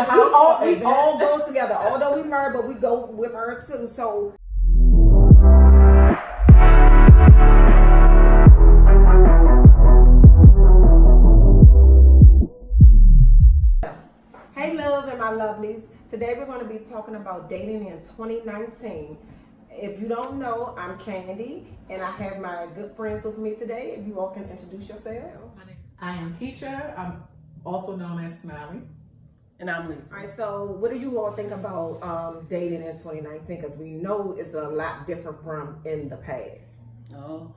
the house. We all go together. Although we married, but we go with her too. So. Hey, love and my lovelies. Today we're going to be talking about dating in 2019. If you don't know, I'm Candy, and I have my good friends with me today. If you all can introduce yourselves. I am Keisha. I'm also known as Smiley. And I'm Lisa. All right, so what do you all think about dating in 2019? Because we know it's a lot different from in the past. Oh,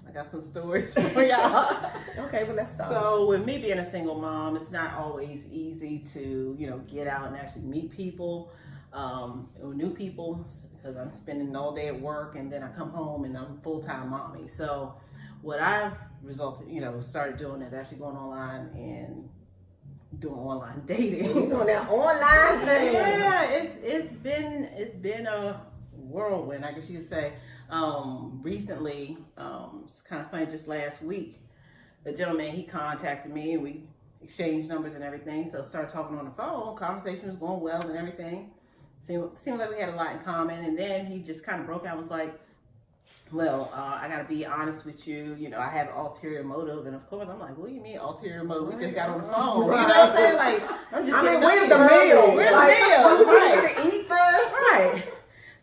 I got some stories for y'all. Okay, well, let's start. So with me being a single mom, it's not always easy to, get out and actually meet people, new people, because I'm spending all day at work and then I come home and I'm a full-time mommy. So what I've started doing is actually going online and doing online dating. You're doing that online thing. Yeah, it's been a whirlwind, I guess you could say. Recently, it's kind of funny, just last week, the gentleman, he contacted me and we exchanged numbers and everything. So started talking on the phone, conversation was going well and everything. Seemed like we had a lot in common. And then he just kind of broke out, was like, well, I got to be honest with you. I have an ulterior motive. And of course, I'm like, what do you mean ulterior motive? We just got on the phone. Right. You know what I'm saying? Like, where's the meal? Where's the meal? Right. To eat first? Right.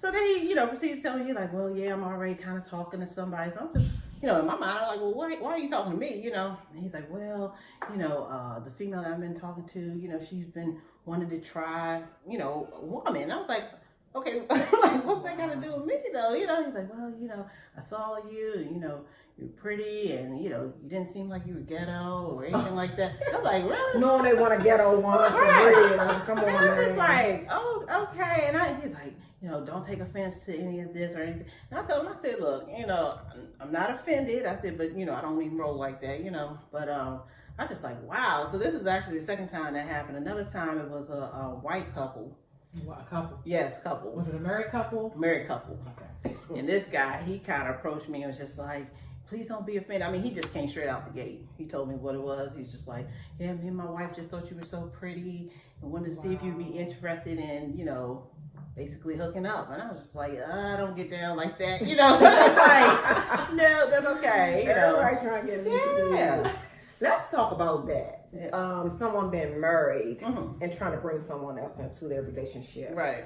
So then he, proceeds to tell me, he's like, well, yeah, I'm already kind of talking to somebody. So I'm just, in my mind, I'm like, well, why are you talking to me? And he's like, well, the female that I've been talking to, she's been wanting to try, a woman. I was like, okay, like, what's that got to do with me, though? He's like, well, I saw you, you're pretty, and, you didn't seem like you were ghetto or anything like that. I was like, really? No, they want a ghetto woman for real. Come on, and I'm man. just like, oh, okay. And he's like, don't take offense to any of this or anything. And I told him, I said, look, I'm not offended. I said, but, I don't even roll like that, But I just like, wow. So this is actually the second time that happened. Another time it was a white couple. What, a couple? Yes, couple. Was it a married couple? Married couple. Okay. And this guy, he kind of approached me and was just like, please don't be offended. I mean, he just came straight out the gate. He told me what it was. He's just like, yeah, me and my wife just thought you were so pretty and wanted to see if you'd be interested in, basically hooking up. And I was just like, I don't get down like that. It's like, no, that's okay. Everybody trying to get me. Yeah. Let's talk about that. Yeah. Someone being married Mm-hmm. and trying to bring someone else into their relationship. Right.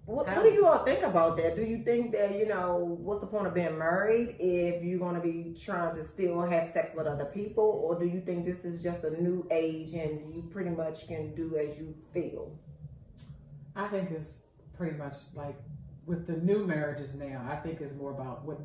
What do you all think about that? Do you think that, what's the point of being married if you're going to be trying to still have sex with other people? Or do you think this is just a new age and you pretty much can do as you feel? I think it's pretty much like with the new marriages now, I think it's more about what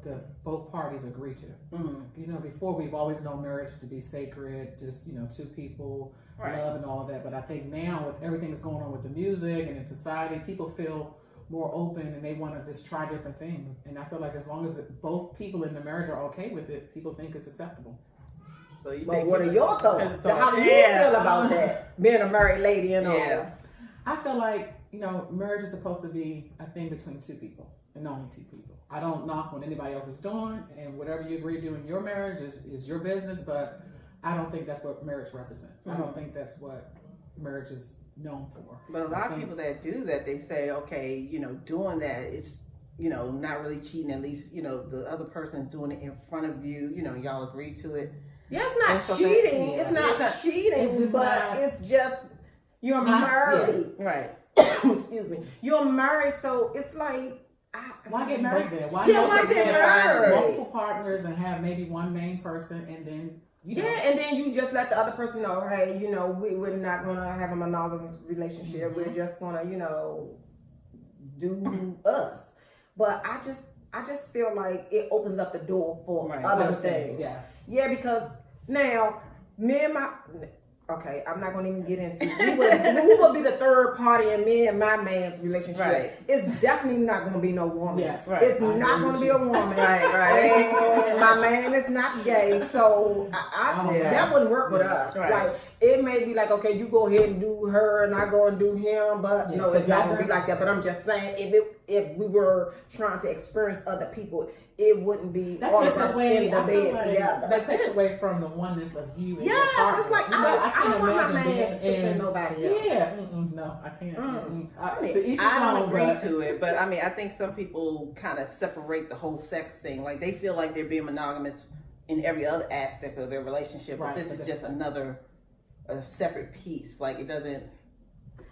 both parties agree to. Mm-hmm. Before we've always known marriage to be sacred, just, two people, Right. love and all of that. But I think now with everything that's going on with the music and in society, people feel more open and they want to just try different things. And I feel like as long as both people in the marriage are okay with it, people think it's acceptable. So you But think what are your thoughts? So, How do you feel about that? Being a married lady and all. Yeah. I feel like, marriage is supposed to be a thing between two people and only two people. I don't knock what anybody else is doing, and whatever you agree to do in your marriage is your business, but I don't think that's what marriage represents. I don't think that's what marriage is known for. But a lot of people that do that, they say, okay, doing that, it's, not really cheating. At least, the other person's doing it in front of you, y'all agree to it. Yeah, it's not So cheating. yeah. It's not cheating, It's just but not- it's just you're married. Right. Excuse me. You're married, so it's like Why get married then? Why why get married? multiple partners and have maybe one main person and then and then you just let the other person know, hey, we're not gonna have a monogamous relationship. Mm-hmm. We're just gonna, do us. But I just feel like it opens up the door for Right. other things. Yes. Yeah, because now I'm not gonna even get into who would be the third party in me and my man's relationship. Right. It's definitely not gonna be no woman. Yes. Right. It's not gonna be a woman. Right. And my man is not gay, so that wouldn't work with us. Right. Like it may be like, okay, you go ahead and do her and I go and do him, but no, it's not gonna be like that. But I'm just saying, if it if we were trying to experience other people, it wouldn't be That all takes of us away. in the I feel bed like together. that takes away from the oneness of you and your Yes, partner. it's like You know, I don't want my man being sticking in- nobody else. Yeah, no, I can't. To each his I don't own, agree but to it, but I mean, I think some people kind of separate the whole sex thing. Like they feel like they're being monogamous in every other aspect of their relationship, Right, but this is just a separate piece. Like it doesn't,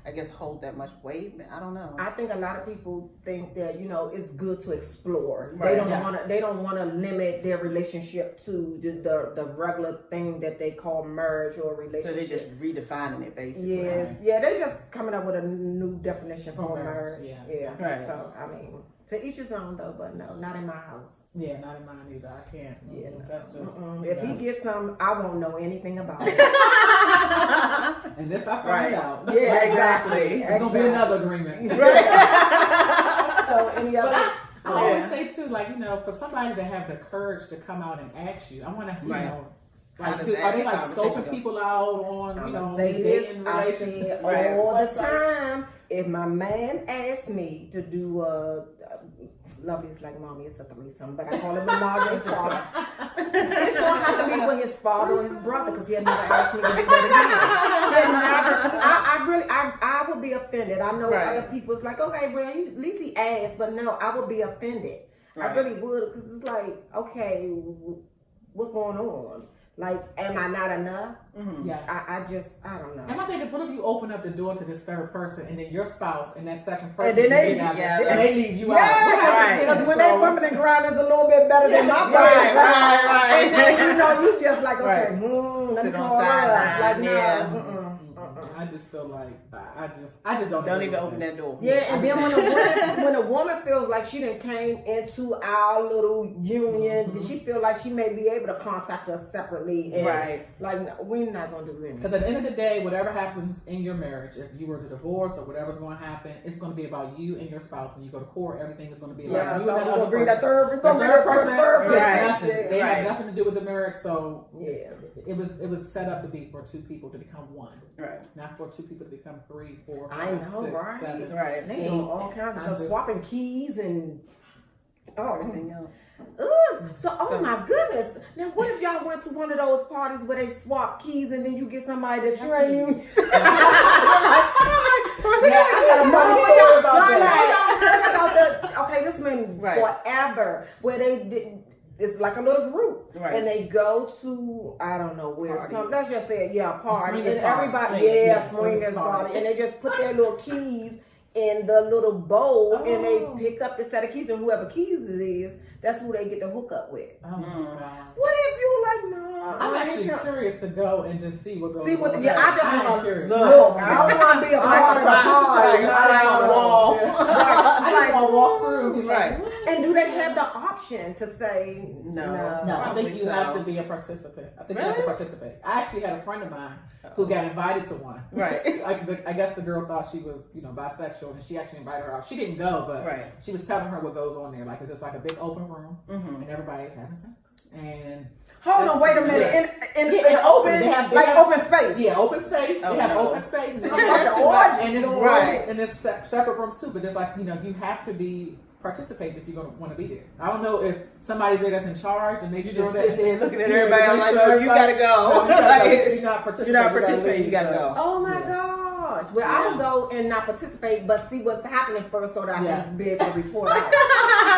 I guess, hold that much weight. I don't know. I think a lot of people think that it's good to explore. Right. They don't want to limit their relationship to the regular thing that they call marriage or So relationship. they're just redefining it, basically. Yes, yeah, they're just coming up with a new definition for marriage. Yeah. Right. So I mean, to each his own though, but no, not in my house. yeah, not in mine either. I can't. Yeah, That's just. If he gets some, I won't know anything about it. And if I find out, Yeah, exactly. it's gonna be another agreement. So any other? I always say too, like for somebody to have the courage to come out and ask you, I want to, Right. How like, does are they that like conversation scoping go? people out on, I'ma these say dating this, I relationships? say it Right. all the Websites? time. If my man asks me to do Lovely is like mommy, it's a threesome, but I call him a Margaret and father. It's gonna have to be with his father or his brother, because he'll never ask me to do that again. He'll never, because I would be offended. I know Right. other people's like, okay, well, at least he asked, but no, I would be offended. Right. I really would, because it's like, okay, what's going on? Like, am I not enough? Mm-hmm. Yes. I don't know. And my thing is, what if you open up the door to this third person, and then your spouse and that second And person, then they- and they leave you out? Yeah, What happens because then? when So- they bumping and grinding is a little bit better than my Right, body. right. And then you just like, okay, Right. Let me Sit on call her up. sideline, Like, no, yeah. I just feel like I just don't Don't agree even with open it. that door. Yeah, and then when a woman feels like she done came into our little union, she feel like she may be able to contact us separately. And Right. like, no, we're not gonna do anything. Because at the end of the day, whatever happens in your marriage, if you were to divorce or whatever's going to happen, it's going to be about you and your spouse. When you go to court, everything is going to be about Yeah, you so and we're that gonna other bring person. that third. We're The gonna bring third that person, third person. right. Yeah, nothing. They right. have nothing to do with the marriage. So yeah. it was set up to be for two people to become one, Right. not for two people to become 3, 4, 5, I know, 6, right? 7. Right. They doing all kinds of stuff, swapping keys and Everything else. ugh. So, oh my goodness! Now, what if y'all went to one of those parties where they swap keys and then you get somebody to train you? I got a funny story about that. Okay, this been Right. forever. Where they did, it's like a little group, Right. and they go to I don't know where. Party. Some, let's just say a party, swingers and party. everybody, Swingers, yeah, yeah, swingers swingers party, party. and they just put their little keys in the little bowl, and they Oh. pick up the set of keys, and whoever keys it is, that's who they get to hook up with. Oh my God. What if you like, no? I'm I actually ain't trying- curious to go and just see what goes See what? on. Yeah, I just am want to curious. look. I don't want to be a part of the party. Like a fly on the wall. I just want to walk through and be like, Right. And do they have the option to say No. no, I Probably think you so. have to be a participant. I think you have to Really? participate. I actually had a friend of mine who got invited to one. Right. I guess the girl thought she was, bisexual, and she actually invited her out. She didn't go, but Right. she was telling her what goes on there. Like, it's just like a big open room, Mm-hmm. and everybody's having sex. And hold on, wait a minute. In Yeah, open, they have- like open space. yeah, open space. Oh, they have no. open space. And It's a bunch of orgies and it's going Right. and it's separate rooms too. But it's like you have to be participating if you're gonna want to be there. I don't know if somebody's there that's in charge and make You sure just that sit there looking at Yeah, everybody. I'm make like, sure oh, you gotta go. No, you gotta go. Like, You're not participating. You're not participating, you gotta go. Oh my Yeah. gosh. Well, I will go and not participate, but see what's happening first so that I Yeah. can be able to report out.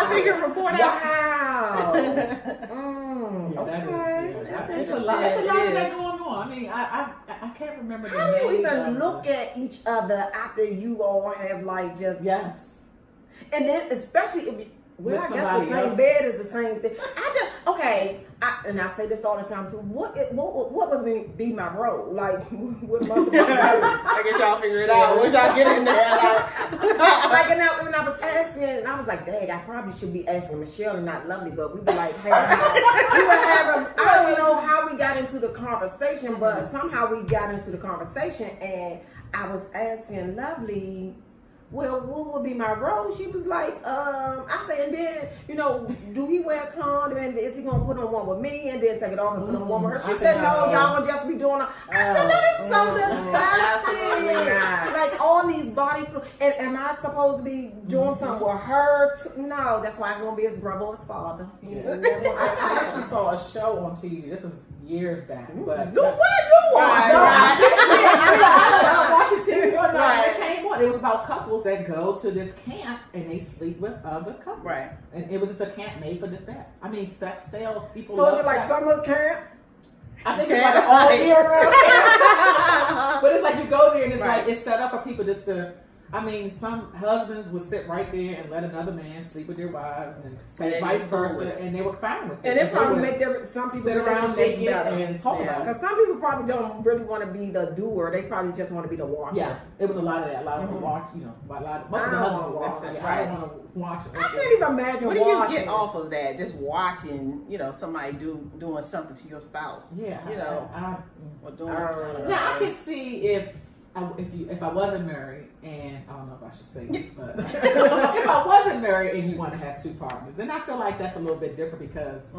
So you can report out. Wow. Yeah, that is, Okay. yeah, That's it's a interesting. lot. It's a lot It of that is. going on. I mean, I can't remember the How do you name even of look it. at each other after you all have like just Yes. and then especially if well, With I guess the somebody same else. bed is the same thing. And I say this all the time too. What would be my role? Like, what must I I guess y'all figure it out. Once y'all get in there, like, and when I was asking, I was like, dang, I probably should be asking Michelle and not Lovely, but we were like, hey, I don't know how we got into the conversation, but somehow we got into the conversation, and I was asking Lovely, well, what would be my role? She was like, I said, and then, do he wear a condom, and is he gonna put on one with me, and then take it off and put on one with her? She said, no, y'all gonna just be doing it. I said, that is so disgusting. absolutely not. Like all these body influence. And am I supposed to be doing something with her? No, that's why I'm gonna be his brother or his father. I actually saw a show on TV. This was years back, but what are you watching? I don't watching TV or not. It came on. It was about couples that go to this camp and they sleep with other couples. Right. And it was just a camp made for just that. I mean, sex sales. People. So love is it like sex. summer camp? I think it's like an all year round camp. But it's like you go there and it's like it's set up for people just to. I mean, some husbands would sit right there and let another man sleep with their wives, and say vice versa, and they were fine with it. And it probably make some people sit around naked and talk about it. Because some people probably don't really want to be the doer; they probably just want to be the watcher. Yes, it was a lot of that. A lot of them watch, most of the husbands watch. I don't want to watch it. I can't even imagine what watching. do you get off of that? Just watching, somebody doing something to your spouse. Yeah, or doing. Now I can see if I wasn't married, and I don't know if I should say this, but if I wasn't married and you want to have two partners, then I feel like that's a little bit different because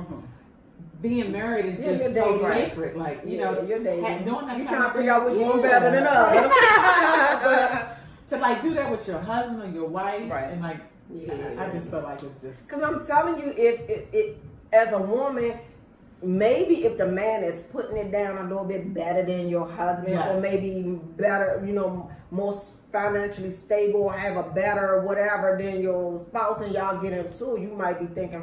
being married is just so sacred. Like you're dating. Doing that, you trying to figure out which one better than other. But to like do that with your husband or your wife, and like I just feel like it's just because I'm telling you, if as a woman. Maybe if the man is putting it down a little bit better than your husband, or maybe better, more financially stable, or have a better whatever than your spouse, and y'all get into, you might be thinking,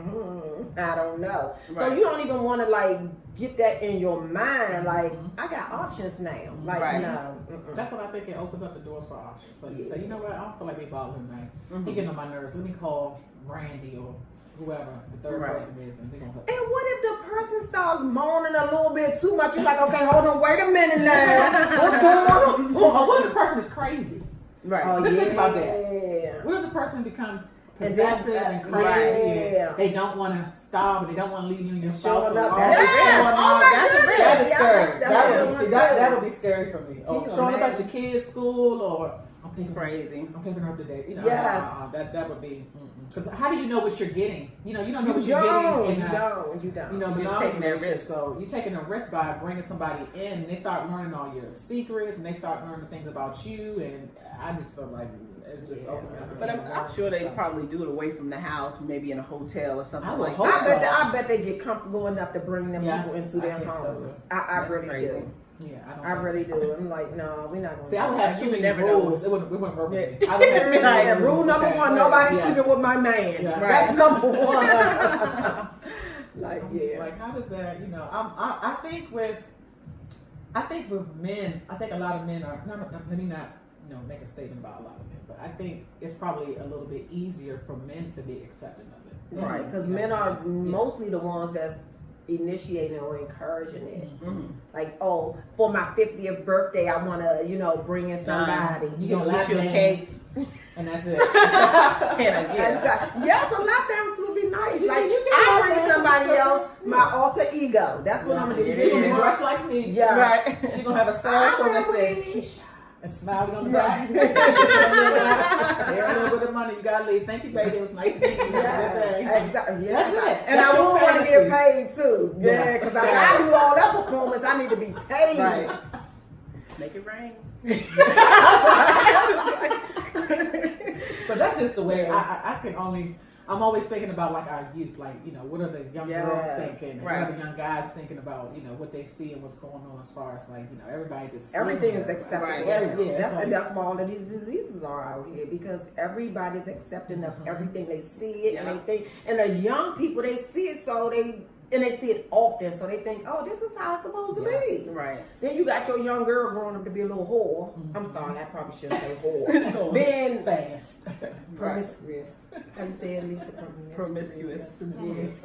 I don't know. Right. So you don't even want to like get that in your mind. Like I got options now. Like no. That's what I think. It opens up the doors for options. So you say, you know what? I don't feel like we bother him tonight. He getting on my nerves. Let me call Randy or whoever the third person is, and we're gonna hook. And what if the person starts moaning a little bit too much? You're like, okay, hold on, wait a minute now. What's going on? Or what if the person is crazy? Right. Oh, think about that. What if the person becomes possessive and crazy, and they don't want to stop, and they don't want to leave you and your spouse alone? That is scary. That would be scary for me. Or showing about your kids' school, or I'm thinking crazy. I'm picking her up today. That would be. Because how do you know what you're getting? You don't know what you're getting. You don't. You're just taking that risk. So you're taking a risk by bringing somebody in, and they start learning all your secrets, and they start learning things about you, and I just feel like it's just opening up. But I'm sure they probably do it away from the house, maybe in a hotel or something like that. I bet they get comfortable enough to bring them people into their homes. So. I really do. Yeah, I really do. I'm like, no, we're not going to. See, I would have too many rules. It wouldn't work with me. I would have too many rules. Rule number one: nobody's sleeping with my man. Yeah. That's number one. Like, how does that? I think with men, I think a lot of men are. Let me not make a statement about a lot of men, but I think it's probably a little bit easier for men to be accepting of it. Right, because men are mostly the ones that's initiating or encouraging it. Like, oh, for my 50th birthday, I want to, bring in somebody. You gonna lap your cake, and that's it. Yes, a lap dance would be nice. Like, I bring somebody else, my alter ego. That's what I'm gonna do. She gonna be dressed like me. Yeah, right. She gonna have a star show that says Keisha and smiling on the back. There's a little bit of money. You gotta leave. Thank you, baby. It was nice meeting you. Exactly. That's it. And I will want to get paid too. Yeah, because I do all that performance. I need to be paid. Right. Make it rain. But that's just the way I'm always thinking about like our youth, like, what are the young girls thinking? What are the young guys thinking about, what they see and what's going on as far as like, everybody just everything is acceptable. Right. That's why all of these diseases are out here, because everybody's accepting of everything. They see it and they think, and the young people, they see it, so they see it often, so they think, oh, this is how it's supposed to be. Right. Then you got your young girl growing up to be a little whore. I'm sorry, I probably shouldn't say whore. Then fast. Promiscuous. How you say it, Lisa? Promiscuous. Yes.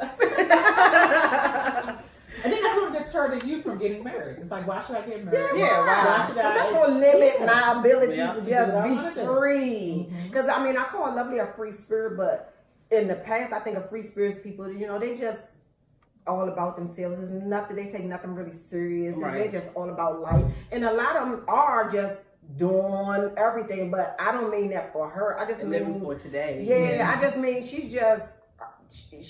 And then that's what deterred you from getting married. It's like, why should I get married? Why should I? That's going to limit my ability to just be free. Because, I call Lovely a free spirit, but in the past, I think of free spirits people, they just all about themselves. It's nothing, they take nothing really serious. Right. They're just all about life. And a lot of them are just doing everything, but I don't mean that for her. I just mean living for today. Yeah, I just mean she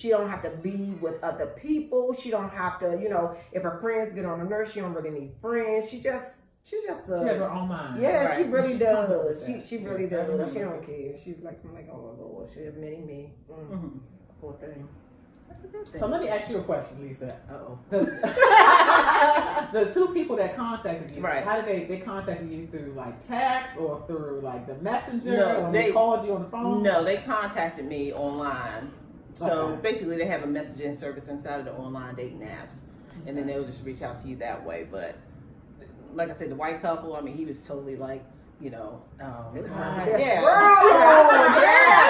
don't have to be with other people. She don't have to, if her friends get on her nerves, she don't really need friends. She just She just She has her own mind. yeah, Right. she really She's comfortable does. with that. She really That's does. She wonderful. don't care. She's like, I'm like, oh Lord, she admitting me. Mhm. Poor thing. That's a good thing. So let me ask you a question, Lisa. Uh-oh. The two people that contacted you, Right. how did they contacted you through like text or through like the messenger No, or they called you on the phone? No, they contacted me online. So Okay. basically, they have a messaging service inside of the online dating apps, and then they'll just reach out to you that way. But like I said, the white couple, I mean, he was totally like, you know, Yeah. Yeah.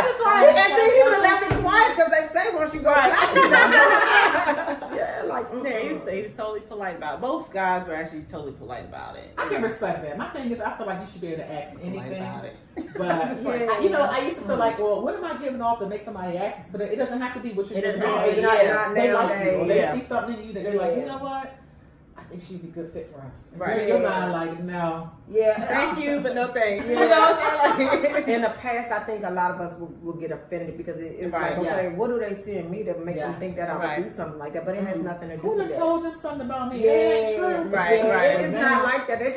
It's like, and see, he would have left his wife because they say once you go Right. black, you know. Yeah, like, Yeah, he was totally polite about it. Both guys were actually totally polite about it. I can respect that. My thing is, I feel like you should be able to ask Polite anything. about it. But Yeah. you know, I used to feel like, well, what am I giving off to make somebody ask us? But it doesn't have to be what you're It giving doesn't off. have to It's be, not- not they like you, or nowadays. they Yeah. see something in you that they're like, you Yeah. know what? I think she'd be a good fit for us. And Right. Your mind like, no. yeah. Thank you, but no thanks. Yeah. You know what I'm saying? In the past, I think a lot of us will get offended because it's Right, like, okay, yes. what do they see in me to make them Yes. think that I would Right. do something like that? But it has nothing to do Who with done that. told them something about me? Yeah, It ain't true. Right, yeah, right. It's not like that. They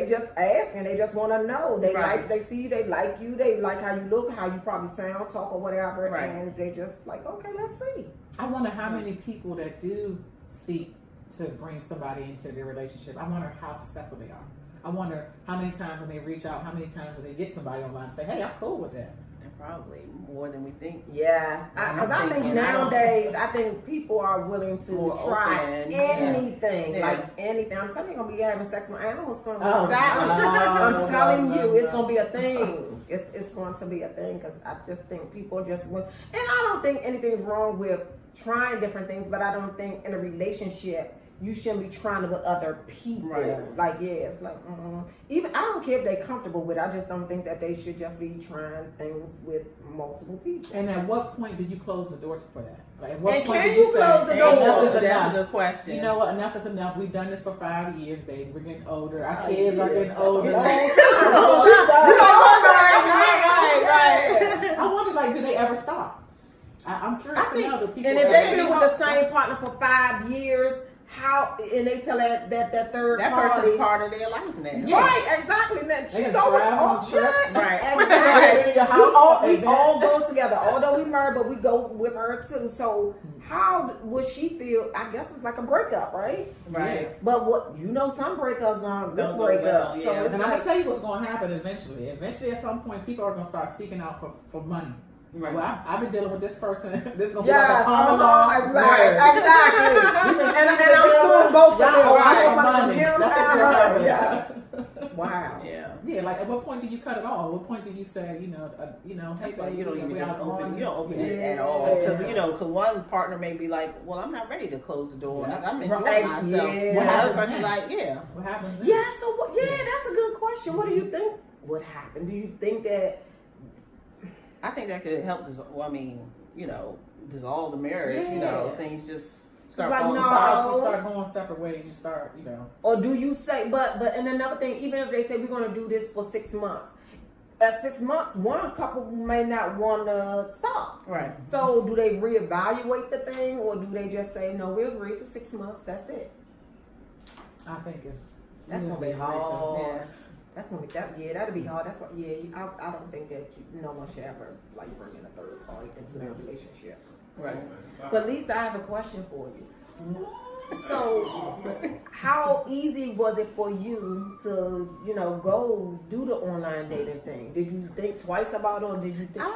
just ask and they just want to know. They Right. like, they see you, they like you, they like how you look, how you probably sound, talk, or whatever, Right. and they just like, okay, let's see. I wonder how many people that do seek to bring somebody into their relationship. I wonder how successful they are. I wonder how many times when they reach out, how many times when they get somebody online and say, hey, I'm cool with that. And probably more than we think. Yes, because I think thinking, nowadays, I think people are willing to More try open, anything, yes. like anything. I'm telling you, gonna be having sex with animals soon. Oh, I'm telling no, you, no, it's no. gonna be a thing. It's going to be a thing because I just think people just want, and I don't think anything's wrong with trying different things, but I don't think in a relationship you shouldn't be trying it with other people. Right. Like, yeah, it's like, even I don't care if they're comfortable with it. I just don't think that they should just be trying things with multiple people. And at what point do you close the door for that? Like, at what And point can do you you say, close the "Hey, door?" enough is That's a enough? good question. You know what? Enough is enough. We've done this for 5 years, baby. We're getting older. Our Oh, kids are yes, getting that's older. a long right. I wonder, like, do they ever stop? I'm curious to know. Do people And if ever they've been stop? with the same partner for 5 years, how, and they tell that third That party, person's part of their life now. Yeah. right, exactly. That she can go with travel all on trips. Right. Exactly. Your house, We all events. go together. Although we married, but we go with her too. So how would she feel? I guess it's like a breakup, right? Right. But what you know, some breakups aren't good Don't go breakups. well, So yeah. it's And I'm like, gonna tell you what's gonna happen eventually. Eventually, at some point, people are gonna start seeking out for money. Right. Well, I've been dealing with this person. This is gonna be yes, like a common law. exactly, We've been and sleeping I'm together. suing both of them. Y'all I owe want some money money. from him That's what's and gonna her. happen. Yeah. Wow. Yeah. Yeah, like at what point do you cut it off? At what point do you say, hey, That's why babe, you don't even we just out open. on You don't this? open it at Yeah. all because cause one partner may be like, "Well, I'm not ready to close the door. Yeah. I'm enjoying Right. myself." Yeah. And the What other happens person's then? like, "Yeah." What happens then? Yeah, so that's a good question. What do you think would happen? Do you think that I think that could help. Dissolve the marriage. Yeah. Things just start like, falling no. apart. You start going separate ways. You start, or do you say but and another thing, even if they say we're gonna do this for 6 months, at 6 months, one couple may not wanna stop. Right. So do they reevaluate the thing or do they just say, no, we agreed to 6 months, that's it? I think That's gonna be Yeah. hard. That's gonna be that'll be hard. That's what I don't think that no one should ever like bring in a third party into their relationship. Right. But Lisa, I have a question for you. So, how easy was it for you to, go do the online dating thing? Did you think twice about it, or did you think? I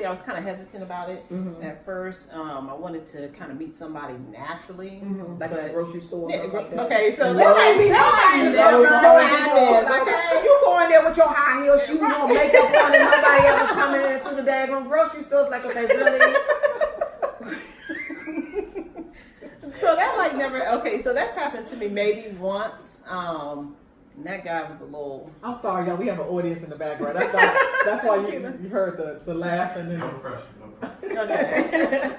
was kind of hesitant about it Mhm. at first. I wanted to kind of meet somebody naturally. Like at a grocery store. Yeah, something like that? okay, so That might be nobody in the grocery Never store. happened. Like, you go in there with your high heel shoes on, makeup on, and nobody else coming into the daggone grocery store. It's like, okay, really? So that so that's happened to me maybe once. And that guy was a little. I'm sorry, y'all. We have an audience in the background. That's why you heard the laugh and then No pressure, no pressure. Okay.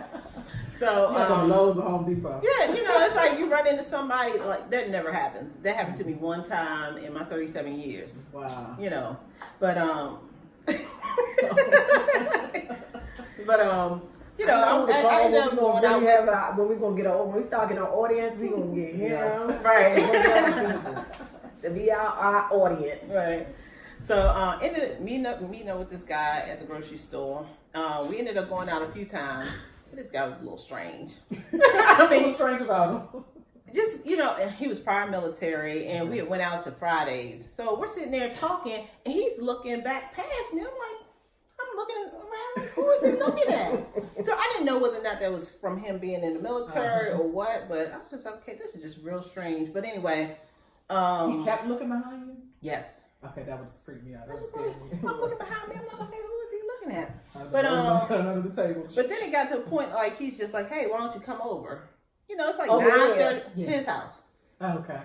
So you go to Lowe's or Home Depot. yeah, it's like you run into somebody like that never happens. That happened to me one time in my 37 years. Wow. But but I ended up going out. When we gonna get when we start getting our audience, we gonna get him. Yes. Right. to be our audience. Right. So ended up meeting up with this guy at the grocery store. We ended up going out a few times. But this guy was a little strange. I mean, what's strange about him? Just, he was prior military, and we went out to Fridays. So we're sitting there talking, and he's looking back past me. I'm looking around, like, who is he looking at? So I didn't know whether or not that was from him being in the military or what, but I was just like, okay, this is just real strange. But anyway. He kept looking behind you? Yes. Okay, that would just freak me out. I'm looking behind me. I'm like, okay, who is he looking at? But under the table. But then it got to a point, like, he's just like, hey, why don't you come over? It's like 9:30 to his house. Okay.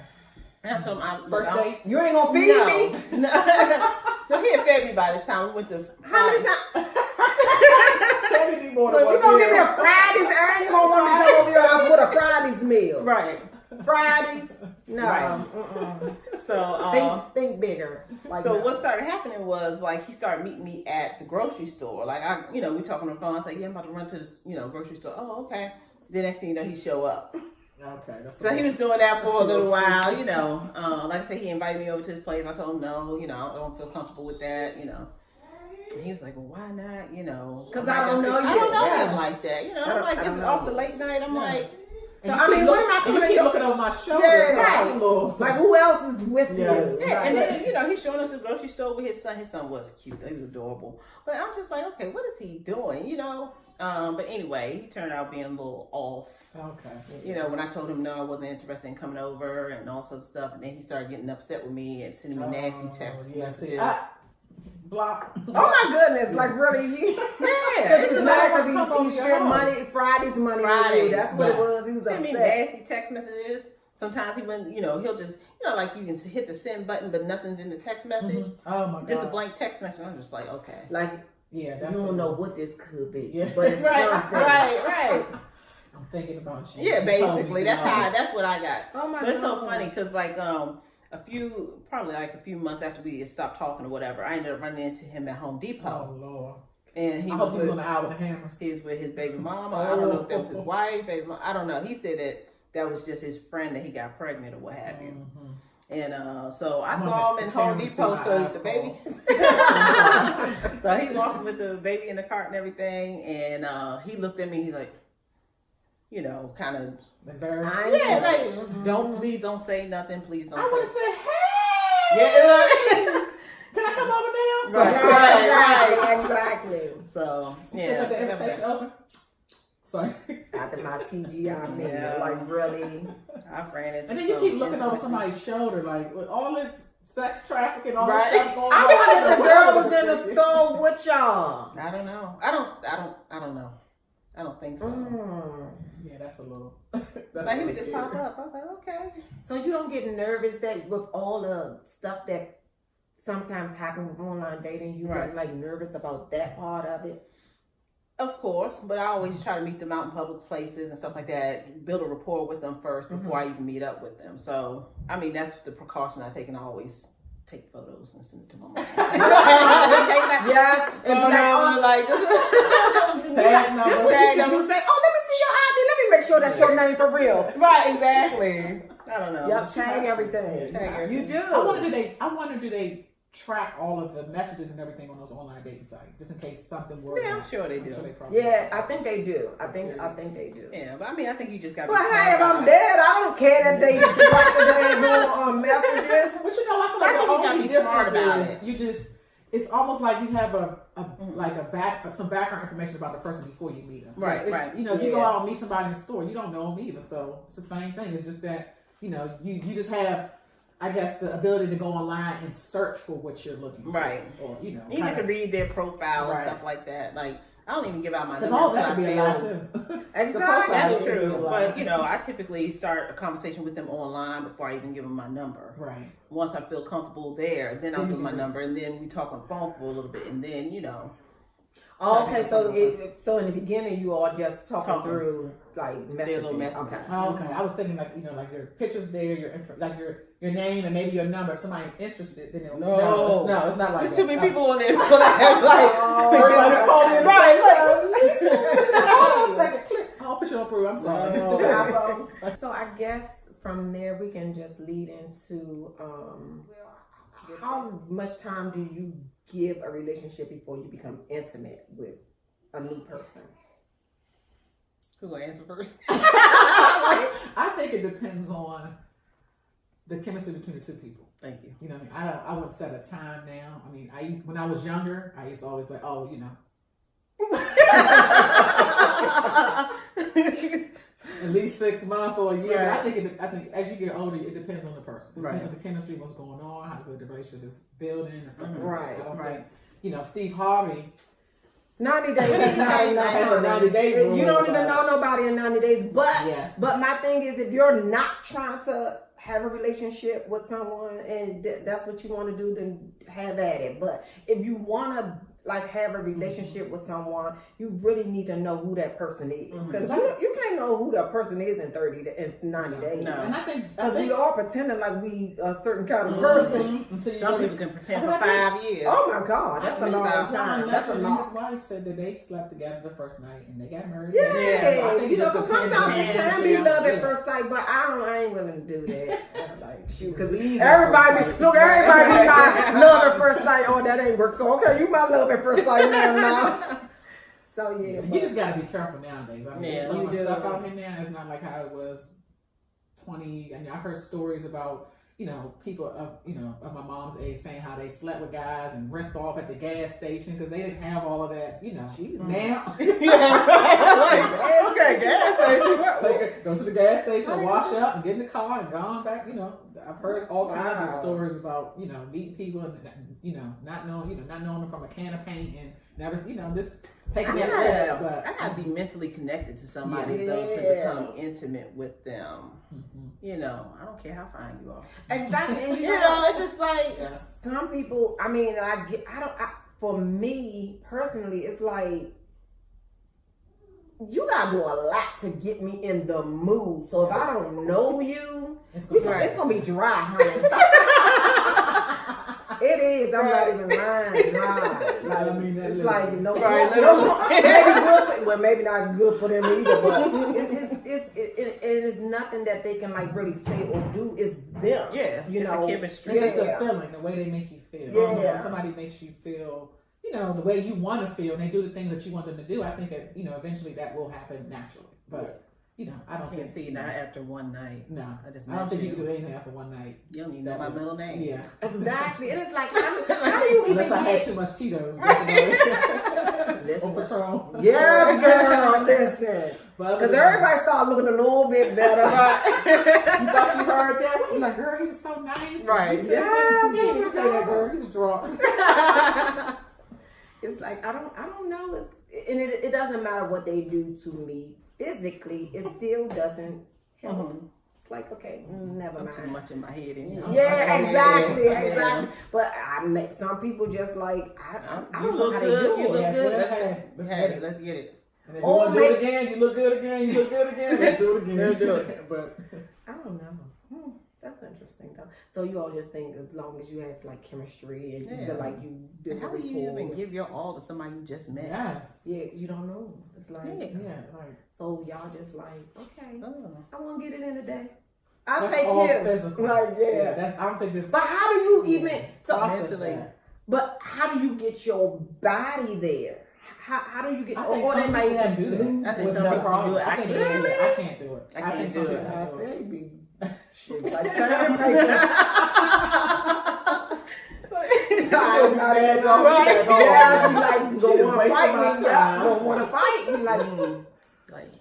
And I told him, first date? You ain't gonna feed me? No, he had fed me by this time. We went to how many times? You gonna give me a Fridays? I ain't gonna want to come over your house with a Fridays meal. Right. Fridays? No. Right. So think bigger. Like so what started happening was, like, he started meeting me at the grocery store. Like, we talking on the phone. I said, yeah, I'm about to run to this, grocery store. Oh, okay. The next thing you know, he show up. Okay. So he was doing that for a little while, like I said, he invited me over to his place. I told him no, I don't feel comfortable with that, And he was like, well, why not, Because I don't know you. I don't know him like that, I'm like, this is off the late night. I'm like, so I mean, what am I coming? Keep looking over my shoulder. Yeah, right. Like, who else is with you? Yeah, and then he's showing us the grocery store with his son. His son was cute. He was adorable. But I'm just like, okay, what is he doing? But anyway, he turned out being a little off. Okay. When I told him no, I wasn't interested in coming over and all sorts of stuff, and then he started getting upset with me and sending me nasty texts. Yeah, block. Oh my goodness! Like, really? Yeah. Because he spent money, Friday's money. Friday. That's what it was. He was upset. Send me nasty text messages. Sometimes he wouldn't, he'll just, like, you can hit the send button, but nothing's in the text message. Mm-hmm. Oh my god. Just a blank text message. I'm just like, okay. Like, yeah, you don't know what this could be. Yeah. But it's something. Right. I'm thinking about you. Yeah, basically. That's what I got. Oh my god. But it's so funny because, like, a few months after we stopped talking or whatever, I ended up running into him at Home Depot. Oh Lord. And I hope he was on the aisle with the hammers. He was with his baby mama. I don't know if that was his wife, baby mama. I don't know. He said that was just his friend that he got pregnant or what have you. Mm-hmm. And so I saw him in Home Depot. So the baby. So he walked with the baby in the cart and everything, and he looked at me. He's like, kind of embarrassed. Yeah, like, please don't say nothing. Please don't. I would have said, hey. Yeah. Can I come over there? Right, exactly. So, you still got the invitation open? Sorry. After my TGI meeting, like, really. I ran into. And then you keep looking over somebody's shoulder, like, with all this sex trafficking, all this stuff going on. I wonder if the girl was in the store with y'all. I don't know. I don't know. I don't think so. Yeah, that's a little. Like, he would just pop up. I was like, okay. So you don't get nervous that with all the stuff that sometimes happen with online dating, you get like nervous about that part of it? Of course, but I always try to meet them out in public places and stuff like that. Build a rapport with them first before I even meet up with them. So, I mean, that's the precaution I take, and I always take photos and send it to my mom. Yes, and like this is what you should do. Say, oh, let me see your ID. Let me make sure that's your name for real. Right, exactly. I don't know. Yep, tag everything. You do. I wonder do they track all of the messages and everything on those online dating sites, just in case something were. Yeah, I'm sure they do. I think they do. I think they do. Yeah, but I mean, I think you just got. But hey, if I'm dead, I don't care that they track the damn messages. But I feel like the only difference is it's almost like you have some background information about the person before you meet them. Right. You go out and meet somebody in the store, you don't know them either, so it's the same thing. It's just that you just have, I guess, the ability to go online and search for what you're looking for. Right. Or, you get to read their profile and stuff like that. Like, I don't even give out my number. Because all that could be a lie, too. Exactly. That's true. But, I typically start a conversation with them online before I even give them my number. Right. Once I feel comfortable there, then I'll give them my number. And then we talk on the phone for a little bit. And then, Oh, okay, so in the beginning you all just talking through like messaging. Okay. Oh, okay. I was thinking like your pictures there, your name and maybe your number. If somebody's interested, then they'll no, it's not like there's that. too many people on there. Everybody call in. Right. Hold on a second. Click. I'll put you on through. I'm sorry. So I guess from there we can just lead into how much time do you give a relationship before you become intimate with a new person? Who gonna answer first? I think it depends on the chemistry between the two people. Thank you. You know what I mean? I wouldn't set a time now. I mean, when I was younger, I used to always be like, oh, you know. At least 6 months or a year. Right. But I think as you get older, it depends on the person. It depends Right. on the chemistry, what's going on, how good the relationship is building and stuff. Mhm. Like Right. that. I don't Right. think, you know, Steve Harvey. 90 days is not enough. That's a 90-day rule, You don't even but- know nobody in 90 days. But Yeah. but my thing is, if you're not trying to have a relationship with someone and that's what you want to do, then have at it. But if you want to like have a relationship with someone, you really need to know who that person is, because you can't know who that person is in 90 days. No. And I think Because we all pretending like we a certain kind of person. until you Some really, people can pretend for I think- 5 years. Oh my God, that's a I long think time. John That's a Legend and long. his wife said that they slept together the first night and they got married. Yeah, So I think you it know, just 'cause depends sometimes on it the can chemistry. be love at Yeah. first sight, but I ain't willing to do that. Like shoot, because Easy everybody, at first sight. look, everybody be my love at first sight. Oh, that ain't work. So okay, you my love at first sight now. So yeah, You just gotta be careful nowadays. I mean, Yeah, there's so you much do. stuff out here now. It's not like how it was 20. I mean, I've heard stories about, you know, people of my mom's age saying how they slept with guys and rinsed off at the gas station because they didn't have all of that, you know. Now, so go to the gas station, wash up, and get in the car and gone back. You know, I've heard all kinds of stories about, you know, meeting people and, you know, not knowing them from a can of paint and never, you know, just taking that risk. But I gotta be mentally connected to somebody though to become intimate with them. You know, I don't care how fine you are. exactly. And You know, it's just like some people. I mean, for me personally, it's like you gotta do a lot to get me in the mood. So if I don't know you, it's gonna be dry, honey. It is. I'm not even lying. Dry. Like, I mean, it's like no, Right, maybe good. Well, maybe not good for them either. But it is nothing that they can like really say or do. It's them. yeah, you it's know. a chemistry. it's just the feeling, the way they make you feel. Yeah. You know, if somebody makes you feel, you know, the way you want to feel, and they do the things that you want them to do, I think that, you know, eventually that will happen naturally. But you know, I don't Can't think. see you not after one night. No, I just I don't think met you can do anything after one night. You don't even know my middle name. Yeah. Exactly. And it's like, how do you even Unless I had get? too much Tito's. Listen. Or Patron. Yes, girl. Listen. Because everybody started looking a little bit better. You thought you heard that? You like, girl, he was so nice. Right. You said, he didn't say that, girl. He was drunk. It's like I don't know. It doesn't matter what they do to me physically. It still doesn't help. It's like, okay, never I'm too mind. much in my head anymore. Yeah, exactly, Yeah. exactly. But I met some people just like I You don't know look how good. they do You look it. good. Let's Have get it. it. Let's get it. And if you want to do it again, you look good again, you look good again, let's do it again. Let's do it. But I don't know. That's interesting though. So you all just think as long as you have like chemistry and you feel like you build How a do you rapport even with- give your all to somebody you just met? yes. Yeah, you don't know. It's like Yeah, like so y'all just like, okay, Oh. I won't get it in a day. I'll that's take all you. physical. Like yeah. I don't think this. But how do you even so process mentally- that. but how do you get your body there? How do you get I think or they some might people have can do lose that. I think With some no people can problem. do it. I think Really? I can't do it. I can't think do some it. people I can do tell it. you, be shit like set up paper. I'm not at all. Right. Yeah, be like, She go is want to wasting fight my me. time. Go want to fight me. Like, Like,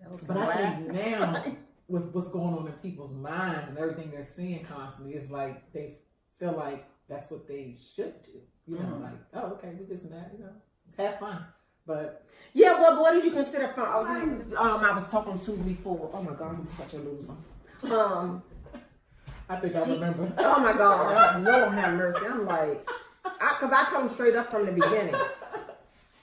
that was But I whack. think now, with what's going on in people's minds and everything they're seeing constantly, it's like they feel like that's what they should do. You know, like, oh, okay, we this and that. You know, let's have fun. But yeah, well, what did you consider fun? I was talking to before. Oh my God, he was such a loser. I think I remember. Oh my God, Lord have mercy. I'm like, because I told him straight up from the beginning.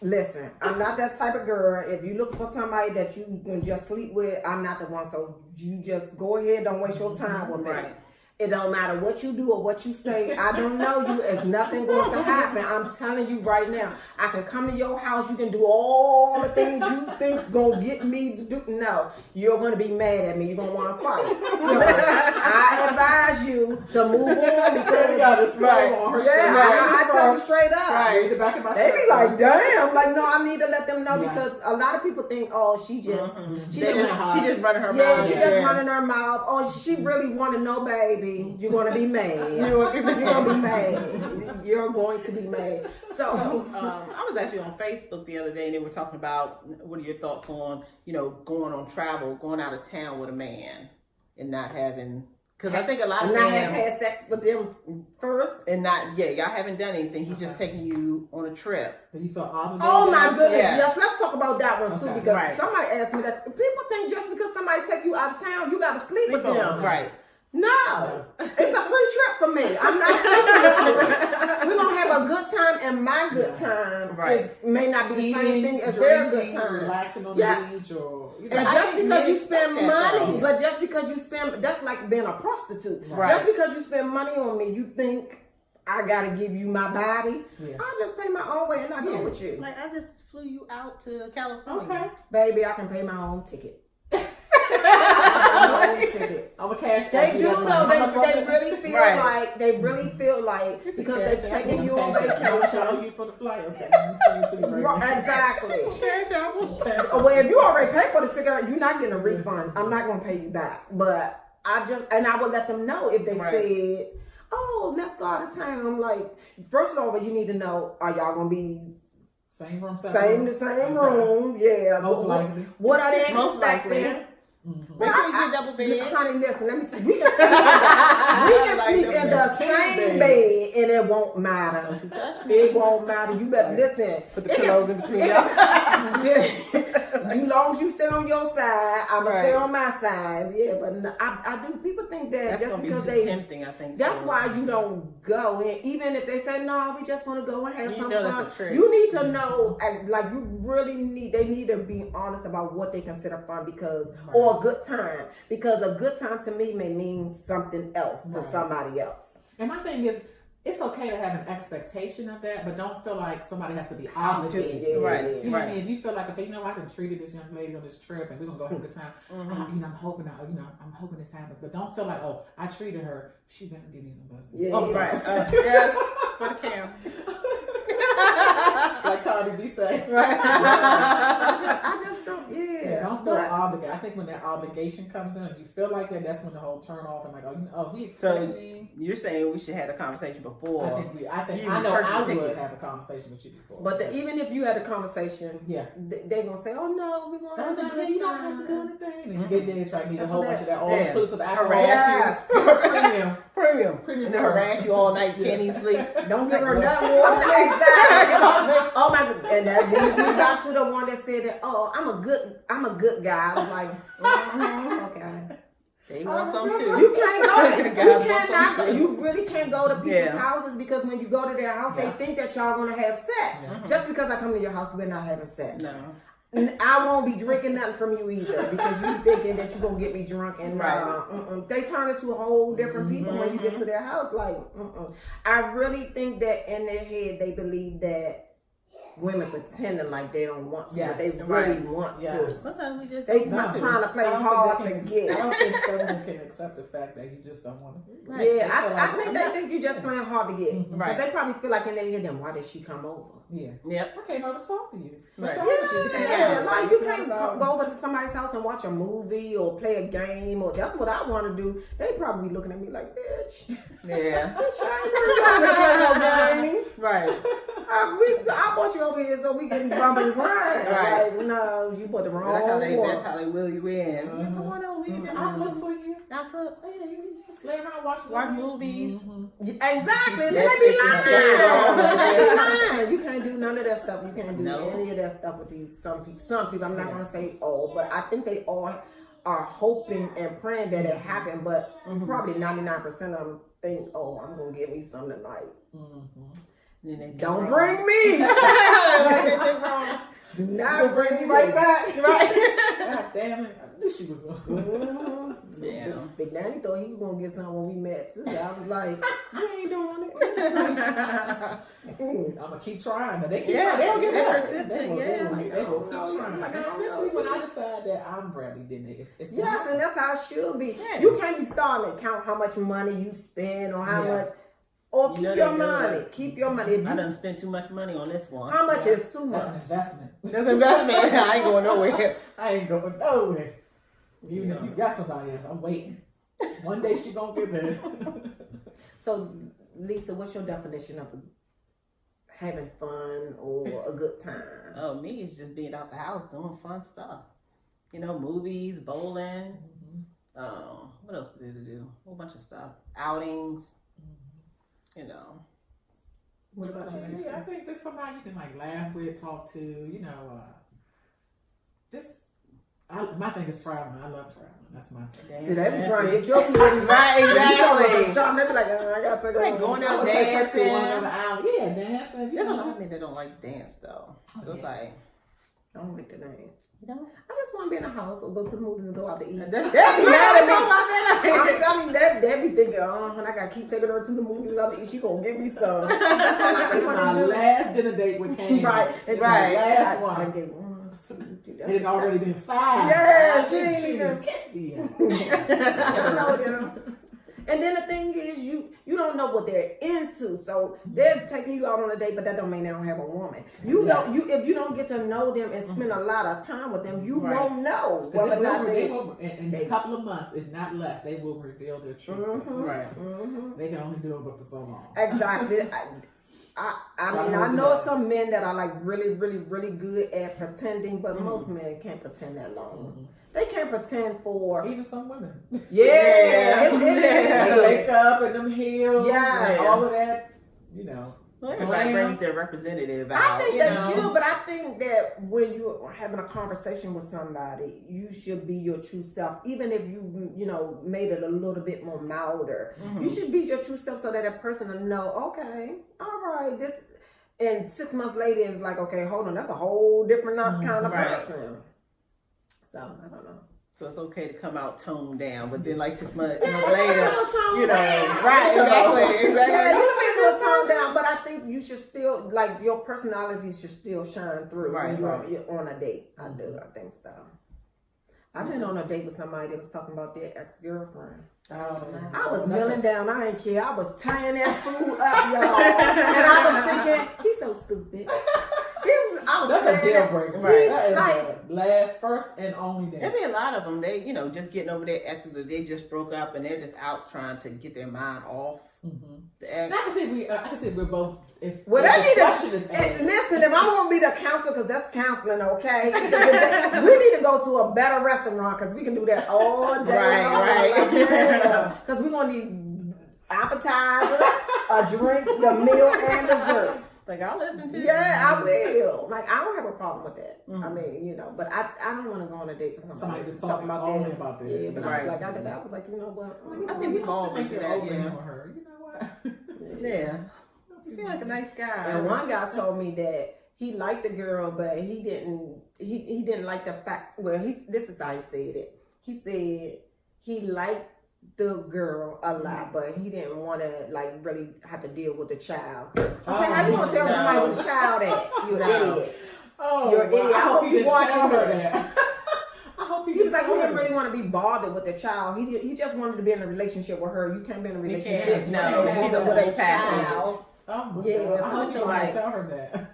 Listen, I'm not that type of girl. If you look for somebody that you can just sleep with, I'm not the one. So you just go ahead, don't waste your time with me. Right. It don't matter what you do or what you say. I don't know you. It's nothing going to happen. I'm telling you right now. I can come to your house. You can do all the things you think gonna get me to do. No, you're gonna be mad at me. You're gonna want to fight. So I advise you to move on because I tell them straight up. Right. They be like, damn. Like, no, I need to let them know because a lot of people think, oh, she just she just running her mouth. Yeah, she just running her mouth. Oh, she really want to know, baby. You're gonna be mad. You're gonna be mad. You're going to be mad. So, I was actually on Facebook the other day, and they were talking about what are your thoughts on going on travel, going out of town with a man, and not having. Because I think a lot of them have had sex with them first, and y'all haven't done anything. He's just taking you on a trip. Do you feel obligated? Oh my goodness! Yes, let's talk about that one too because somebody asked me that. People think just because somebody take you out of town, you got to sleep with them. Right. No, it's a free trip for me. I'm not sleeping with you. We're gonna have a good time, and my good time may not be the same thing as their good time. Relaxing on the beach, or and just because you spend money, but just because you spend, that's like being a prostitute. Right. Just because you spend money on me, you think I gotta give you my body. I'll just pay my own way and I go with you. Like I just flew you out to California. Okay, baby, I can pay my own ticket. I'm a cash. They do though. They really feel like because they've taken you on vacation. You for the flight, okay? Exactly. Well, if you already paid for the ticket, you're not getting a refund. I'm not gonna pay you back. But I would let them know if they said, "Oh, let's go out of town." I'm like, first of all, you need to know: are y'all gonna be same room? Same room. Yeah. Most likely. What are they expecting? Make sure you get double bed. Honey, listen, let me tell you, we can sleep in the same bed and it won't matter. It won't matter. You better listen. Put the pillows in between y'all. As long as you stay on your side, I'm going to stay on my side. Yeah, but I do. People think that just because they tempting, I think. That's why you don't go. And even if they say, no, we just want to go and have some fun. Trick. You need to know, like you really they need to be honest about what they consider fun or a good time, because a good time to me may mean something else to somebody else. And my thing is, it's okay to have an expectation of that, but don't feel like somebody has to be obligated to it. Right. You know what I mean? If you feel like, okay, you know, I can treat this young lady on this trip, and we're gonna go have a good time. I'm hoping this happens, but don't feel like, oh, I treated her, she better give me some business. Yeah, right. Yes, for the cam. Like Cardi B say. Right. I just don't. Yeah, don't feel obligated. I think when that obligation comes in, and you feel like that, that's when the whole turn off and like, he expected me. You're saying we should have a conversation before. I know I would have a conversation with you before. But even if you had a conversation, they're gonna say, "Oh no, we're gonna have a good time. You don't have to do anything." And you get there and try to get a whole bunch of that all-inclusive alcohol. Premium. And they'll harass you all night, can't even sleep. Don't give her nothing. Exactly. Oh my God. And that leads me back to the one that said that, "Oh, I'm a good guy." I was like, okay. They want some too. You can't go to, you really can't go to people's houses, because when you go to their house, they think that y'all gonna have sex. Just because I come to your house, we're not having sex. No. I won't be drinking nothing from you either, because you thinking that you're gonna get me drunk, and they turn into a whole different people when you get to their house. Like, I really think that in their head they believe that women pretending like they don't want to, but they really want to. Sometimes we just they not trying to play hard to get. I don't think someone can accept the fact that you just don't want to sleep. Yeah, I think they think you just playing hard to get. Because they probably feel like in their head, then why did she come over? Yeah. Yep. I came over to talk to you. Right. Like you can't go over to somebody's house and watch a movie or play a game, or that's what I want to do. They probably be looking at me like, bitch. Yeah. Bitch, I ain't play no game. Right. I brought you over here so we can bump and grind. Right. Like, no, you put the wrong one. That's how they will you in. Come on over. I'll cook for you. I'll cook. Oh, yeah, you just lay around watch movies. Exactly. And then they be lying. You can't do none of that stuff. You can't do any of that stuff with these some people. I'm not gonna say all, but I think they all are hoping and praying that it happened. But probably 99% of them think, "Oh, I'm gonna get me some tonight." Don't bring me. Do not bring me right back. Right. God damn it. I knew she was going. Yeah. Big Daddy thought he was going to get some when we met, too. I was like, you ain't doing it. I'm going to keep trying. But they keep Yeah, trying. They don't get they're up. persistent, They will keep No, trying. no, And no, eventually, no. when I decide that I'm ready, then it's gonna Yes, happen. and that's how it should be. Yeah. You can't be starting to count how much money you spend or how Yeah. much. Or You keep know your they do money. it. Keep your money. If I you, done spent too much money on this one. how much is too much? That's an investment. That's investment. I ain't going nowhere. I ain't going nowhere. Even if you got somebody else, I'm waiting. One day she gonna get there. So, Lisa, what's your definition of having fun or a good time? Oh, me is just being out the house doing fun stuff. You know, movies, bowling. What else did we do? A whole bunch of stuff. Outings. You know. What about you? Yeah, I think there's somebody you can like laugh with, talk to. You know, my thing is traveling. I love traveling. That's my thing. See, they be trying to get your money. Right, exactly. They be like, I gotta take Right, it. going I out would say put dancing. you on another aisle. Yeah, dancing. You There's a know, lot of just, me that don't like dance though. So it's like, I don't like the dance. you know, I just want to be in the house or go to the movies and go out to eat. they'll be mad at me. me. I'm telling you, they be thinking, when I gotta keep taking her to the movies, she gonna give me some. That's all I it's my want to do. last dinner date with Kane. Right, It's right. my last I one. gave 1, 2, 3. It had already been 5. Yeah, she ain't She even- kissed me yet. And then the thing is, you don't know what they're into, so they're taking you out on a date, but that don't mean they don't have a woman. If you don't get to know them and spend a lot of time with them, you won't know whether or not They will, in a couple of months, if not less, they will reveal their true self. Right. They can only do it but for so long. Exactly. I know some men that are like really, really, really good at pretending, but most men can't pretend that long. They can't pretend for Even some women. it They is. wake up in them heels Yeah. and all of that, you know. Well, everybody brings their representative out. I think you they know? should, but I think that when you're having a conversation with somebody, you should be your true self, even if you made it a little bit more milder. Mhm. You should be your true self so that a person will know, okay, all right, this. And 6 months later, it's like, okay, hold on, that's a whole different kind of Right. person. So I don't know. So it's okay to come out toned down, but then like 6 months Yeah, later, you you know, know, right, exactly, Yeah, exactly. you can be a little toned down, but I think you should still, like, your personality should still shine through Right, when right. you're on a date. I think so. I've been on a date with somebody that was talking about their ex-girlfriend. I was kneeling down. I ain't care. I was tying that food up, y'all. And I was thinking, he's so stupid. That's a deal breaker. Right. That is Like- the last, first, and only There day. be a lot of them. They, just getting over their exes, or they just broke up and they're just out trying to get their mind off the ex. And I can see we're both. If Well, if they the need question is to asked, listen. If I'm gonna be the counselor, because that's counseling, okay? We need to go to a better restaurant because we can do that all day. Right. Because we're gonna need appetizer, a drink, the meal, and dessert. Like, I'll listen to you. Yeah, I will. Like, I don't have a problem with that. Mhm. I mean, but I don't want to go on a date with somebody Somebody just just talking talking about only that. about that. Yeah, but Right. I was like, you know what? I think we've all been through that, over yeah. him or her. You know what? Yeah. You seem like a nice guy. And one guy told me that he liked the girl, but he didn't like the fact. Well, this is how he said it. He said he liked the girl a lot, but he didn't want to like really have to deal with the child. Okay, how you gonna tell somebody with a child that you're an idiot? Oh, You're an idiot. I hope he you didn't watching tell her this. that. I hope He was like, he didn't really want to be bothered with the child. He just wanted to be in a relationship with her. You can't be in a relationship can't. No, with a she's a woman with whole a package. child. Oh my Yeah, God. so I hope it's you like- didn't tell her that.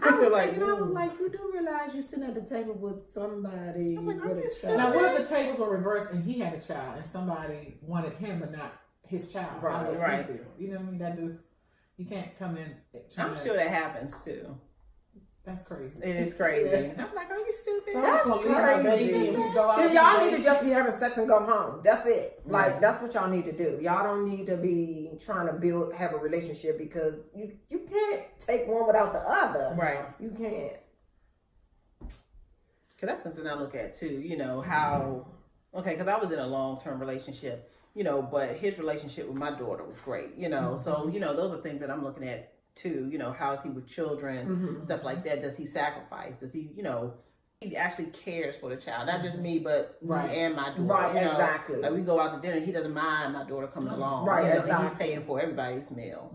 I was like, thinking, I was ooh. like, you do realize you're sitting at the table with somebody I'm like, with are you a sure? child. Now, what if the tables were reversed and he had a child and somebody wanted him but not his child? How would Right. you feel? You know what I mean? That just, you can't come in trying I'm to, sure that happens too. that's crazy. It is crazy. Yeah. I'm like, are you stupid? So I'm just gonna leave my crazy. baby and we go out. Then and y'all play. need to just be having sex and go home. That's it. Like, Right. that's what y'all need to do. Y'all don't need to be trying to have a relationship because you can't take one without the other. Right. You can't. Cause that's something I look at too, how, okay, cause I was in a long-term relationship, but his relationship with my daughter was great, so, those are things that I'm looking at too. You know, how is he with children, stuff like that? Does he sacrifice? Does he, you know, he actually cares for the child, not just me, but me and my daughter. Right, you know? exactly. Like we go out to dinner, he doesn't mind my daughter coming along. Right, you know, exactly. and he's paying for everybody's meal.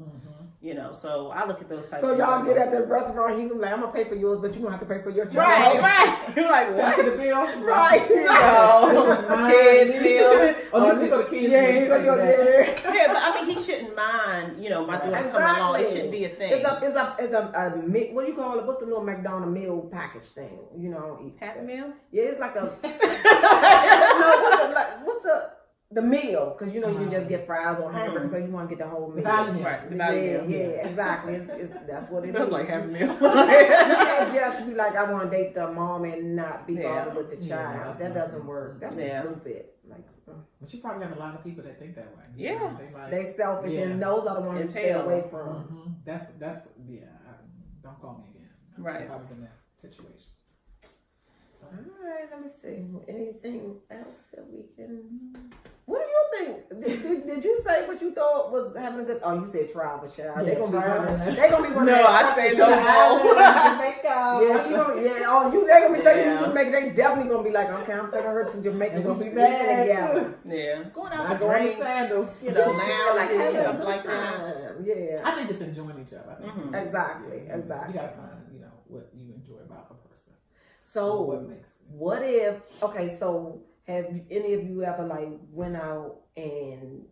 You know, so I look at those types. So of y'all things. get at the restaurant, he was like, I'm gonna pay for yours, but you gonna have to pay for your child. Right. You're like, That's what? the bill. Right. You know, This is mine. kids meals. Oh, this is for the kids. Yeah, he gonna go there. Yeah, but I mean, he shouldn't mind, you know, my daughter coming along. It shouldn't be a thing. It's a what do you call it? What's the little McDonald's meal package thing? You know, Happy meals? Yeah, it's like a what's the meal? Because you know you can just get fries or hamburger, so you want to get the whole meal. Value meal. Right, the value meal. Yeah, exactly. That's what it Smells is. like Happy Meal. You can't just be like, I want to date the mom and not be bothered with the child. that's that not doesn't work. That's Yeah. stupid. Like, But you probably have a lot of people that think that way. Yeah. they selfish, and those are the ones you It's stay hell. away from. That's yeah. Don't call me again. Right. If I was in that situation. All right, let me see. Anything else that we can? What do you think? Did you say what you thought was having a good? Oh, you said travel, child. They're gonna be running. They're gonna be running. No, I say no more. Yeah, she gonna. Yeah, oh, they're gonna be taking you Yeah. to Jamaica. They definitely gonna be like, okay, I'm taking her to Jamaica. They're gonna We be sleeping mad. together. Yeah. Going out I for go in drinks, sandals. you know, now, like, yeah, stuff good like that. time. Yeah, I think it's enjoying each other. I think. exactly. You gotta find, what you enjoy about a person. So what makes it. what if? Okay, so have any of you ever like went out and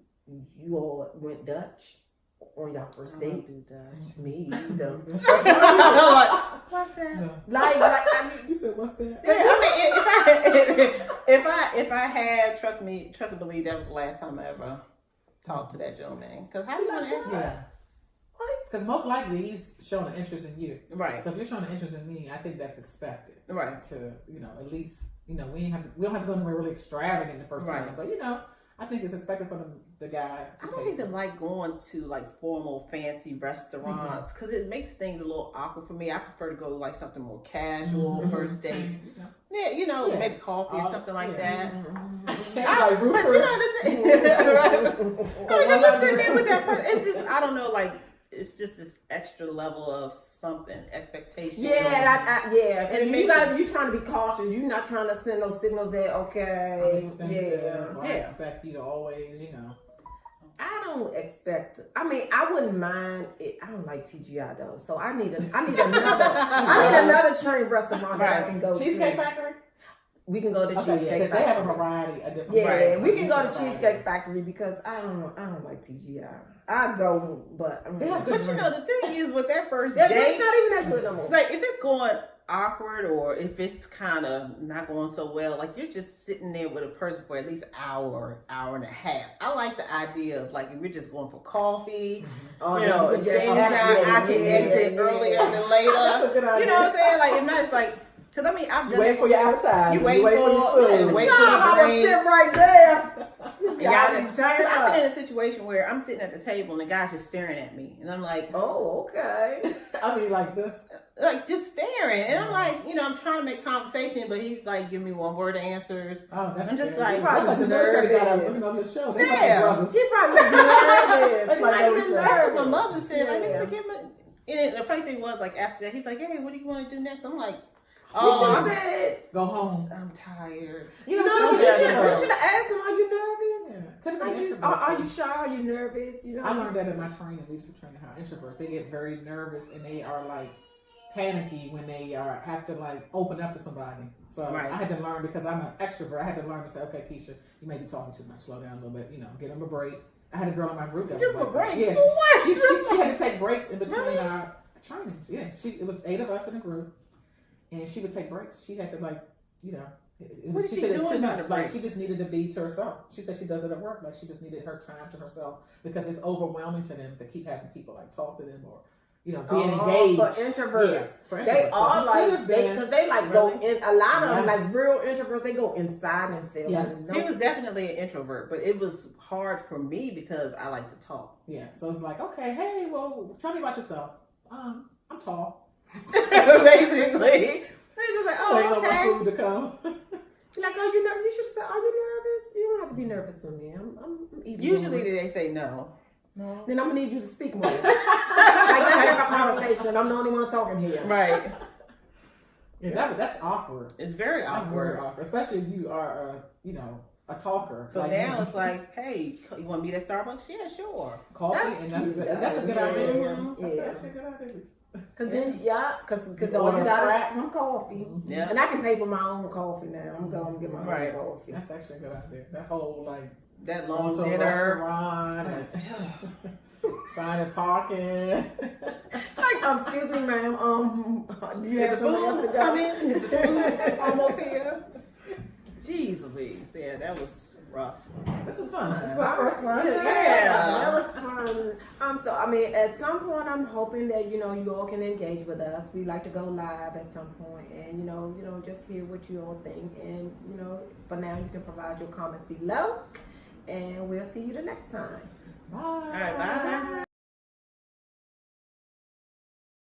you all went Dutch on your first date? do that. Me either. What's that? No. like I mean, You said what's that? Yeah, I mean, if I had, trust and believe that was the last time I ever talked to that gentleman. Because how you gonna ask that? Yeah. Because most likely he's showing an interest in you. Right. So if you're showing an interest in me, I think that's expected. Right. To at least we don't have to go anywhere really extravagant the first Right. time, but I think it's expected for the guy to I don't pay. even like going to like formal fancy restaurants because it makes things a little awkward for me. I prefer to go like something more casual first date. Yeah, maybe coffee or something like that. Like But you Rupert. know the thing, right? I mean, you're sitting there with that person. It's just I don't know, like it's just this extra level of something expectation. yeah, And it makes you're trying to be cautious. You're not trying to send those signals that I'm okay, expensive. Or I Yeah. expect you to always, I don't expect. I mean, I wouldn't mind it. I don't like TGI though, so I need another chain restaurant that I can go Cheesecake to. Factory. We can go to Okay, Cheesecake because they have a Factory. variety of different. Yeah, we can go to variety. Cheesecake Factory because I don't like TGI. I go, but They have good But you know, the thing is with that first That's date, not even that good no more. like if it's going awkward or if it's kind of not going so well, like you're just sitting there with a person for at least an hour and a half. I like the idea of like if we're just going for coffee, Oh, you know, you can just change exit. I can exit Yeah. earlier than later. That's a good idea. You know what I'm saying? Like if not, it's like because I mean I've You done wait it. for your appetizer. You wait for your food. wait John, for I the was drink. sit right there. Yeah, Turn I've been up. in a situation where I'm sitting at the table and the guy's just staring at me, and I'm like, Oh, okay. I mean, like this. like just staring, and I'm like, I'm trying to make conversation, but he's like, give me one word answers. Oh, that's I'm just scary. like, that's like the military nervous. guy I was looking on his show. They must be Yeah. brothers. He probably was nervous. Like, Like, no he was shit. nervous. My mother said, like, Yeah. nigga, give me. And the funny thing was, like, after that, he's like, hey, what do you want to do next? I'm like, You should have I'm said, Go home. tired. you don't you do that, should no. have asked him, are you nervous? Could have Are been you, extrovert. are too. you shy? Are you nervous? I learned that in my training, leadership training, how introverts, they get very nervous and they are like panicky when they have to like open up to somebody. So Right. I had to learn because I'm an extrovert. I had to learn to say, okay, Keisha, you may be talking too much. Slow down a little bit. Give them a break. I had a girl in my group that Give was him a like, break? yeah, For what? she had to take breaks in between Really? our trainings. Yeah, it was 8 of us in a group, and she would take breaks. She had to What is she she said it's doing too during much. the Like break? she just needed to be to herself. She said she does it at work. Like she just needed her time to herself because it's overwhelming to them to keep having people like talk to them or being engaged. For introverts. Yes, for They introverts. So are he like, could've been- because they like go Really? in, a lot of them, Yes. like real introverts, they go inside themselves. Yes. And She don't- was definitely an introvert, but it was hard for me because I like to talk. Yeah, so it's like, okay, hey, well, tell me about yourself. I'm tall. Basically. They're just like, Waiting oh, on my okay. food to come. Like, are you nervous? You should have said, are you nervous? You don't have to be nervous for me. I'm easy. Usually they say no. No. Then I'm gonna need you to speak more. Like, let's have a conversation. I'm the only one talking here. Right. Yeah, that's awkward. It's very That's very awkward. awkward, especially if you are a talker. So like now me. it's like, hey, you want to meet at Starbucks? Yeah, sure. coffee, That's and that's cute, good. That's a good yeah. idea. Mhm. That's Yeah. actually a good idea. Cause then, cause all Order you a got frapp. is some coffee, Yeah. and I can pay for my own coffee now. I'm going to get my Right. own coffee. That's actually a good idea. That whole like That going long to a dinner. restaurant and finding parking. Like, excuse me, ma'am. Do you Is have the something else to food go? coming? Is the food almost here? Jeez Louise. Yeah, that was rough. This was fun. This is our first one. Yeah, that was fun. So I mean, at some point, I'm hoping that you all can engage with us. We like to go live at some point, and just hear what you all think. And for now, you can provide your comments below, and we'll see you the next time. Bye.